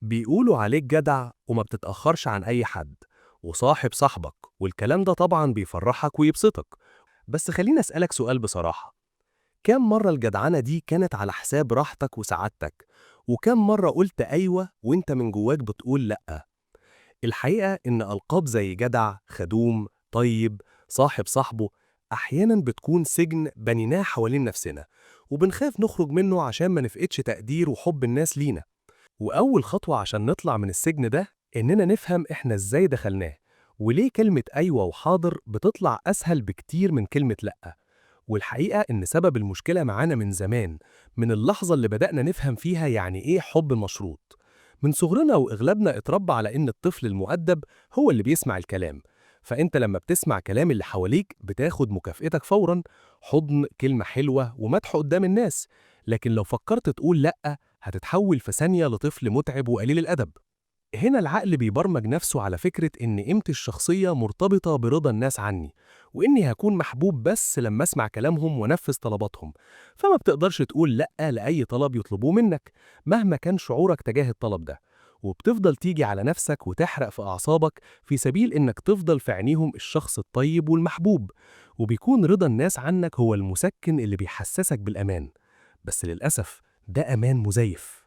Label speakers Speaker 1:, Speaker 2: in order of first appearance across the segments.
Speaker 1: بيقولوا عليك جدع وما بتتأخرش عن أي حد وصاحب صاحبك، والكلام ده طبعا بيفرحك ويبسطك. بس خليني أسألك سؤال بصراحة، كم مرة الجدعنة دي كانت على حساب راحتك وسعادتك؟ وكم مرة قلت أيوة وإنت من جواك بتقول لأ؟ الحقيقة إن ألقاب زي جدع، خدوم، طيب، صاحب صاحبه أحيانا بتكون سجن بنيناه حوالين نفسنا، وبنخاف نخرج منه عشان ما نفقدش تقدير وحب الناس لينا. وأول خطوة عشان نطلع من السجن ده إننا نفهم إحنا إزاي دخلناه، وليه كلمة أيوة وحاضر بتطلع أسهل بكتير من كلمة لأ. والحقيقة إن سبب المشكلة معانا من زمان، من اللحظة اللي بدأنا نفهم فيها يعني إيه حب مشروط. من صغرنا وإغلبنا اتربى على إن الطفل المؤدب هو اللي بيسمع الكلام، فأنت لما بتسمع كلام اللي حواليك بتاخد مكافئتك فوراً، حضن، كلمة حلوة ومدح قدام الناس. لكن لو فكرت تقول لأ، هتتحول في ثانية لطفل متعب وقليل الأدب. هنا العقل بيبرمج نفسه على فكرة إن قيمتي الشخصية مرتبطة برضا الناس عني، وإني هكون محبوب بس لما أسمع كلامهم وأنفذ طلباتهم. فما بتقدرش تقول لأ لأي طلب يطلبوه منك مهما كان شعورك تجاه الطلب ده، وبتفضل تيجي على نفسك وتحرق في أعصابك في سبيل إنك تفضل في عينيهم الشخص الطيب والمحبوب. وبيكون رضا الناس عنك هو المسكن اللي بيحسسك بالأمان، بس للأسف ده أمان مزيف.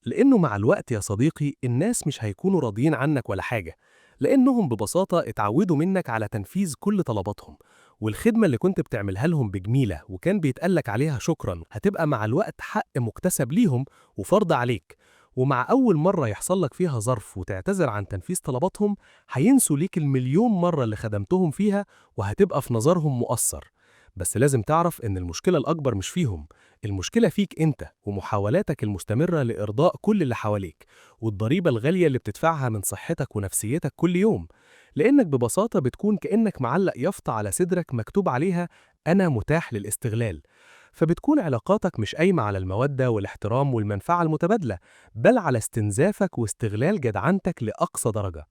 Speaker 1: لأنه مع الوقت يا صديقي الناس مش هيكونوا راضيين عنك ولا حاجة، لأنهم ببساطة اتعودوا منك على تنفيذ كل طلباتهم، والخدمة اللي كنت بتعملها لهم بجميلة وكان بيتقالك عليها شكرا هتبقى مع الوقت حق مكتسب ليهم وفرض عليك. ومع أول مرة يحصل لك فيها ظرف وتعتذر عن تنفيذ طلباتهم، هينسوا ليك المليون مرة اللي خدمتهم فيها، وهتبقى في نظرهم مقصر. بس لازم تعرف إن المشكلة الأكبر مش فيهم، المشكلة فيك أنت ومحاولاتك المستمرة لإرضاء كل اللي حواليك، والضريبة الغالية اللي بتدفعها من صحتك ونفسيتك كل يوم. لأنك ببساطة بتكون كأنك معلق يافطة على صدرك مكتوب عليها أنا متاح للاستغلال. فبتكون علاقاتك مش قايمة على المودة والاحترام والمنفعة المتبادلة، بل على استنزافك واستغلال جدعنتك لأقصى درجة.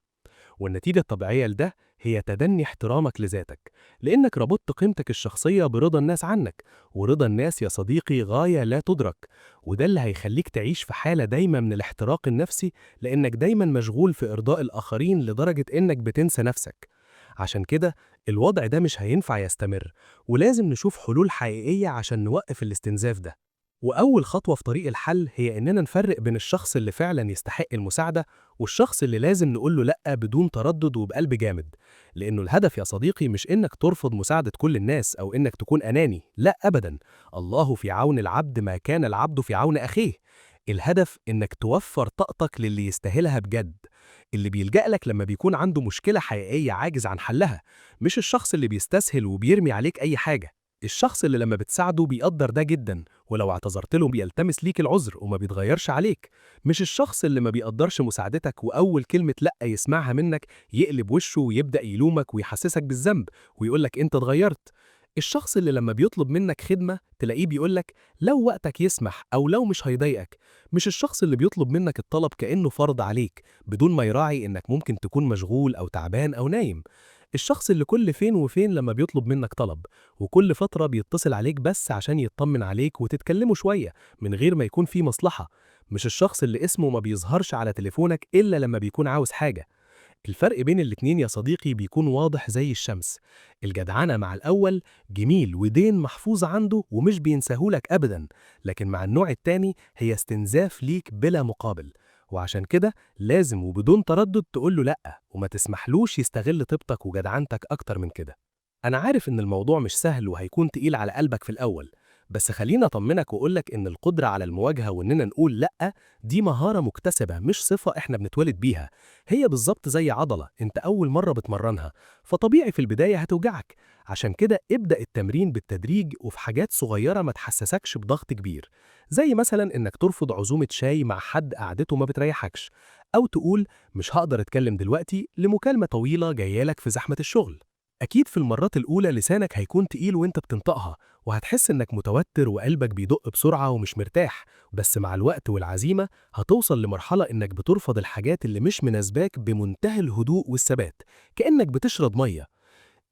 Speaker 1: والنتيجة الطبيعية لده هي تدني احترامك لذاتك، لأنك ربطت قيمتك الشخصية برضا الناس عنك، ورضا الناس يا صديقي غاية لا تدرك. وده اللي هيخليك تعيش في حالة دايما من الاحتراق النفسي، لأنك دايما مشغول في إرضاء الآخرين لدرجة إنك بتنسى نفسك. عشان كده الوضع ده مش هينفع يستمر، ولازم نشوف حلول حقيقية عشان نوقف الاستنزاف ده. وأول خطوة في طريق الحل هي إننا نفرق بين الشخص اللي فعلا يستحق المساعدة والشخص اللي لازم نقول له لأ بدون تردد وبقلب جامد. لأنه الهدف يا صديقي مش إنك ترفض مساعدة كل الناس أو إنك تكون أناني، لأ أبدا. الله في عون العبد ما كان العبد في عون أخيه. الهدف إنك توفر طاقتك للي يستاهلها بجد، اللي بيلجأ لك لما بيكون عنده مشكلة حقيقية عاجز عن حلها، مش الشخص اللي بيستسهل وبيرمي عليك أي حاجة. الشخص اللي لما بتساعده بيقدر ده جدا، ولو اعتذرت له بيلتمس ليك العذر وما بيتغيرش عليك. مش الشخص اللي ما بيقدرش مساعدتك وأول كلمة لأ يسمعها منك يقلب وشه ويبدأ يلومك ويحسسك بالذنب ويقولك أنت اتغيرت. الشخص اللي لما بيطلب منك خدمة تلاقيه بيقولك لو وقتك يسمح أو لو مش هيضايقك. مش الشخص اللي بيطلب منك الطلب كأنه فرض عليك بدون ما يراعي إنك ممكن تكون مشغول أو تعبان أو نايم. الشخص اللي كل فين وفين لما بيطلب منك طلب، وكل فترة بيتصل عليك بس عشان يطمن عليك وتتكلموا شوية من غير ما يكون في مصلحة. مش الشخص اللي اسمه ما بيظهرش على تليفونك إلا لما بيكون عاوز حاجة. الفرق بين الاتنين يا صديقي بيكون واضح زي الشمس. الجدعنة مع الأول جميل ودين محفوظ عنده ومش بينساهولك أبدا، لكن مع النوع التاني هي استنزاف ليك بلا مقابل. وعشان كده لازم وبدون تردد تقوله لأ، وما تسمحلوش يستغل طيبتك وجدعنتك أكتر من كده. أنا عارف إن الموضوع مش سهل وهيكون تقيل على قلبك في الأول، بس خليني أطمنك وأقولك إن القدرة على المواجهة وإننا نقول لأ دي مهارة مكتسبة مش صفة إحنا بنتولد بيها. هي بالظبط زي عضلة أنت أول مرة بتمرنها، فطبيعي في البداية هتوجعك. عشان كده ابدأ التمرين بالتدريج وفي حاجات صغيرة ما تحسسكش بضغط كبير، زي مثلا إنك ترفض عزومة شاي مع حد قعدته ما بتريحكش، أو تقول مش هقدر أتكلم دلوقتي لمكالمة طويلة جايالك في زحمة الشغل. أكيد في المرات الأولى لسانك هيكون تقيل وإنت بتنطقها، وهتحس إنك متوتر وقلبك بيدق بسرعة ومش مرتاح. بس مع الوقت والعزيمة هتوصل لمرحلة إنك بترفض الحاجات اللي مش مناسباك بمنتهى الهدوء والثبات، كأنك بتشرب مية.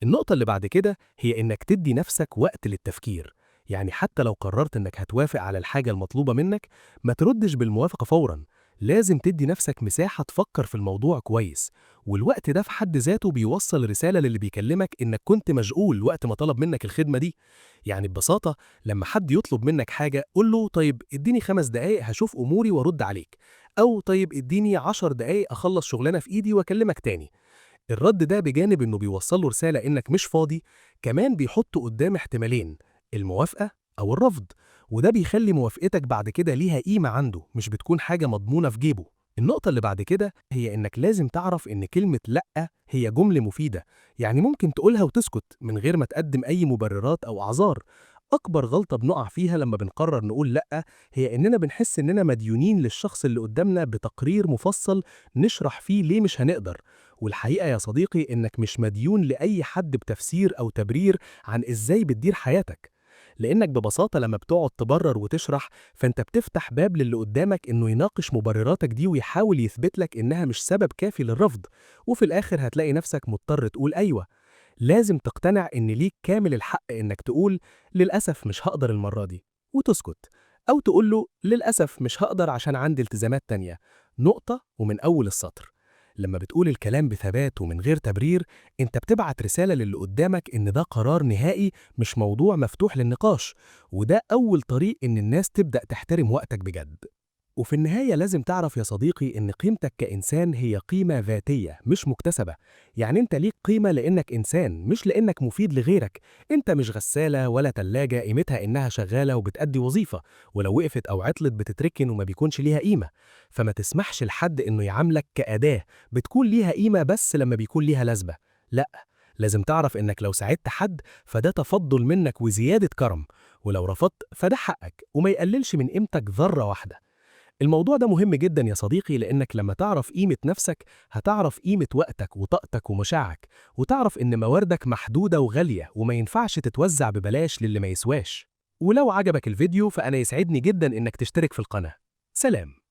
Speaker 1: النقطة اللي بعد كده هي إنك تدي نفسك وقت للتفكير. يعني حتى لو قررت إنك هتوافق على الحاجة المطلوبة منك، ما تردش بالموافقة فوراً. لازم تدي نفسك مساحة تفكر في الموضوع كويس، والوقت ده في حد ذاته بيوصل رسالة للي بيكلمك إنك كنت مشغول وقت ما طلب منك الخدمة دي. يعني ببساطة لما حد يطلب منك حاجة قول له طيب اديني 5 دقايق هشوف أموري وارد عليك، أو طيب اديني 10 دقايق أخلص شغلانة في إيدي وأكلمك تاني. الرد ده بجانب إنه بيوصل له رسالة إنك مش فاضي، كمان بيحط قدام احتمالين: الموافقة أو الرفض، وده بيخلي موافقتك بعد كده ليها قيمة عنده، مش بتكون حاجة مضمونة في جيبه. النقطة اللي بعد كده هي إنك لازم تعرف إن كلمة لأ هي جملة مفيدة، يعني ممكن تقولها وتسكت من غير ما تقدم أي مبررات أو أعذار. أكبر غلطة بنقع فيها لما بنقرر نقول لأ هي إننا بنحس إننا مديونين للشخص اللي قدامنا بتقرير مفصل نشرح فيه ليه مش هنقدر. والحقيقة يا صديقي إنك مش مديون لأي حد بتفسير أو تبرير عن إزاي بتدير حياتك، لأنك ببساطة لما بتقعد تبرر وتشرح فأنت بتفتح باب للي قدامك إنه يناقش مبرراتك دي ويحاول يثبت لك إنها مش سبب كافي للرفض، وفي الآخر هتلاقي نفسك مضطر تقول أيوة. لازم تقتنع إن ليك كامل الحق إنك تقول للأسف مش هقدر المرة دي وتسكت، أو تقول له للأسف مش هقدر عشان عندي التزامات تانية، نقطة ومن أول السطر. لما بتقول الكلام بثبات ومن غير تبرير انت بتبعت رسالة للي قدامك ان ده قرار نهائي مش موضوع مفتوح للنقاش، وده أول طريق ان الناس تبدأ تحترم وقتك بجد. وفي النهاية لازم تعرف يا صديقي إن قيمتك كإنسان هي قيمة ذاتية مش مكتسبة. يعني أنت ليك قيمة لأنك إنسان مش لأنك مفيد لغيرك. أنت مش غسالة ولا تلاجة قيمتها إنها شغالة وبتأدي وظيفة، ولو وقفت أو عطلت بتتركن وما بيكونش ليها قيمة. فما تسمحش لحد إنه يعاملك كأداة بتكون ليها قيمة بس لما بيكون ليها لازمة. لأ، لازم تعرف إنك لو ساعدت حد فده تفضل منك وزيادة كرم، ولو رفضت فده حقك وما يقللش من قيمتك ذرة واحدة. الموضوع ده مهم جدا يا صديقي، لأنك لما تعرف قيمة نفسك هتعرف قيمة وقتك وطاقتك ومشاعرك، وتعرف إن مواردك محدودة وغالية وما ينفعش تتوزع ببلاش للي ما يسواش. ولو عجبك الفيديو فأنا يسعدني جدا إنك تشترك في القناة. سلام.